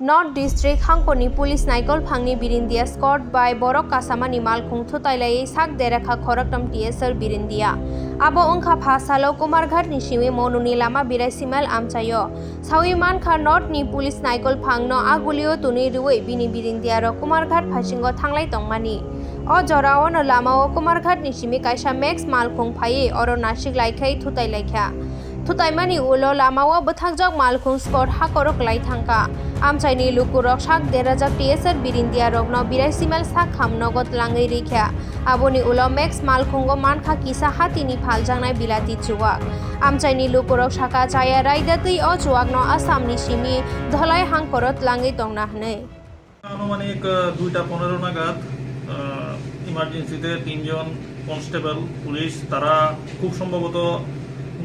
North District Hangkoni Police Naikol Phangni Birindia Scott by Borok Kasamani Malkhung Thutailai Sak Derakha Khoraktam TSR Birindia Abo Ongkha Phasalo Kumarghat ni Shimi Monuni Lama Birai Simal Amchayo Sawiman Kha North ni Police Naikol Phangno Agulio Tuni Ruwe Bini Birindia ro Kumarghat Phashingo Thanglai Tongmani O Jorao no Lama o Kumarghat ni Shimi Kaisa Max Malkhung Phaye oro Nashik Laikhai Thutailaikha Thutaimani ulo lamawa buthangjak malkhung sport hakorok lai thangka amchaini lukurok sak derajak TSR Birindia rokno birai simal sak khamnogot langai rikha aboni ulo max malkhungo mankha kisa hatini phaljangnai bilati chuwak amchaini lukurok saka chaya raidati o chuwakno asam ni simi dholai hangkorot langai tongna hnei আনুমানিক 2:15 নাগাদ ইমার্জেন্সিতে তিনজন constable police তারা খুব সম্ভবত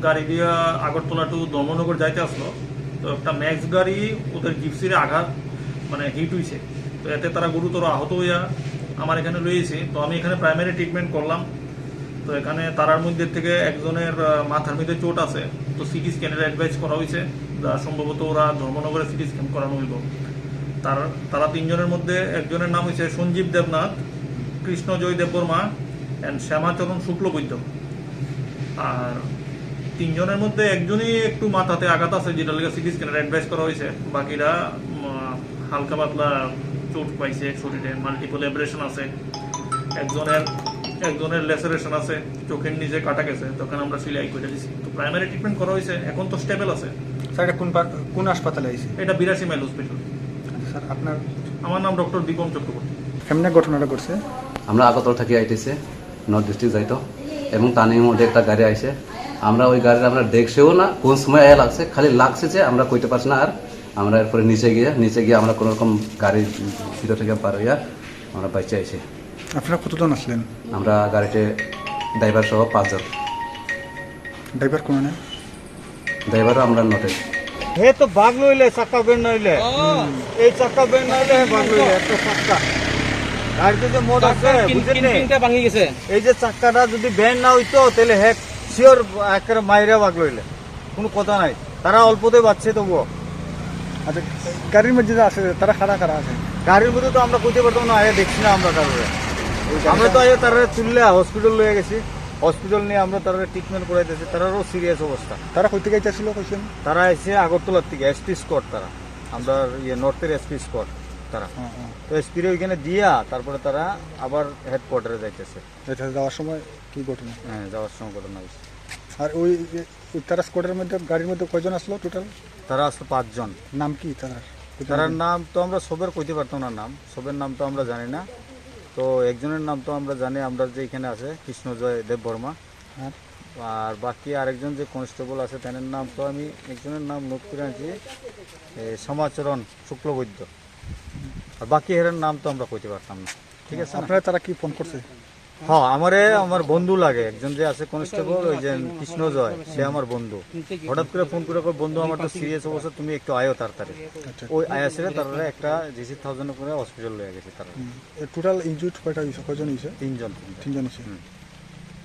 গাড়ি দিয়া Agartala two Dharmanagar যাইতে আসলো তো একটা ম্যাক্স গাড়ি ওদের জিপসিরে আঘাত মানে হিট হয়েছে তো এতে তারা গুরুতর আহত হইয়া আমার এখানে রয়েছে তো আমি এখানে প্রাইমারি ট্রিটমেন্ট করলাম তো এখানে তারার মধ্যে থেকে একজনের মাথার মধ্যে চোট আছে তো সিটি স্ক্যানের অ্যাডভাইস করা হয়েছে যা সম্ভবত ওরা ধর্মনগরে সিটি স্ক্যান করানো হইব তারা তিনজনের মধ্যে একজনের নাম হচ্ছে সঞ্জীব দেবনাথ কৃষ্ণজয় দেববর্মা অ্যান্ড শ্যামাচরণ শুক্লবৈদ্য আর তিনজনের মধ্যে একজনই একটু মাথাতে আঘাত আছে যেটা লেগে সিটি স্ক্যানের অ্যাডভাইস করা হয়েছে বাকিরা হালকা পাতলা চোট পাইছে শরীরে মাল্টিপল অ্যাব্রেশন আছে একজনের ল্যাসারেশন আছে চোখের নিচে কাটা গেছে তখন আমরা সিলাই করে দিছি তো প্রাইমারি ট্রিটমেন্ট করা হয়েছে এখন তো স্টেবল আছে স্যার এটা কোন হাসপাতালে আইছে এটা 82 মাইল হসপিটাল স্যার আপনার আমার নাম ডক্টর দীপম চক্রবর্তী কেমনে ঘটনাটা ঘটছে আমরা আগরতলা থেকে আইতেছে নর্থ ডিস্ট্রিক্ট যাইতো এবং তার মধ্যে একটা গাড়ি আইছে আমরা ওই গাড়িটা আমরা দেখছেও না কোন সময় আয়া লাগছে খালি লাগছে যে আমরা কইতে পারছি না আর আমরা এরপরে নিচে গিয়ে আমরা কোনো রকম গাড়ির ভিতর থেকে পার হইয়া আমরা বাইচে আইছি আপনারা কতজন আসলেন আমরা গাড়িতে ড্রাইভার সহ 5 জন ড্রাইভার কোন না ড্রাইভারও আমরা নটে হে তো ভাগ লইলে চাকা বের নইলে এই চাকা বের নইলে হে ভাগ লইলে এত চাকা গাড়িতে যে মোড আছে বুঝছেন ভাঙি গেছে এই যে চাকাটা যদি বের না হইতো তাহলে হে শিওর একেবারে মাইরা ভাগ লইলে কোনো কথা নাই তারা অল্পতে বাঁচছে তবুও আচ্ছা গাড়ির মধ্যে যে আছে তারা খাড়া আছে গাড়ির মধ্যে তো আমরা কইতে পারতাম না আগে দেখছি না আমরা কারোর আমরা তো আগে তারা তুললে হসপিটাল লয়ে গেছি হসপিটাল নিয়ে আমরা তারা ট্রিটমেন্ট করাইতেছি তারারও সিরিয়াস অবস্থা তারা কই থেকে আইছিল কইছেন তারা এসে আগরতলার থেকে এসপি স্কোয়াড তারা আমরা নর্থের এসপি স্কোয়াড তারা তো এসপির ওইখানে দিয়া তারপরে তারা আবার হেডকোয়ার্টারে যাইতেছে এটা যাওয়ার সময় কি ঘটনা হ্যাঁ যাওয়ার সময় ঘটনা হয়েছে আর ওই তারা স্কোয়াডের মধ্যে গাড়ির মধ্যে কয়জন আসলো টোটাল তারা আসলো 5 জন নাম কি তারার নাম তো আমরা সবের কইতে পারতাম না সবের নাম তো আমরা জানি না তো একজনের নাম তো আমরা জানি আমরা যে এখানে আছে কৃষ্ণজয় দেববর্মা আর বাকি আরেকজন যে কনস্টেবল আছে তার নাম তো আমি একজনের নাম নোট করে আনছি শ্যামাচরণ শুক্লবৈদ্য আর বাকি এর নাম তো আমরা কইতে পারতাম না ঠিক আছে আপনারা তারা কি ফোন করছে হ্যাঁ আমার বন্ধু লাগে একজন যে আছে কনস্টেবল ওই যে কৃষ্ণজয় সে আমার বন্ধু হঠাৎ করে ফোন করে বন্ধু আমার তো সিরিয়াস অবস্থা তুমি একটু আয়ো তাড়াতাড়ি ওই আয়াসে তারা একটা জিসি 1000 করে হসপিটাল লয়ে গেছে তারা টোটাল ইনজুর্ড কয়টা হইছে কয়জন হইছে তিনজন হইছে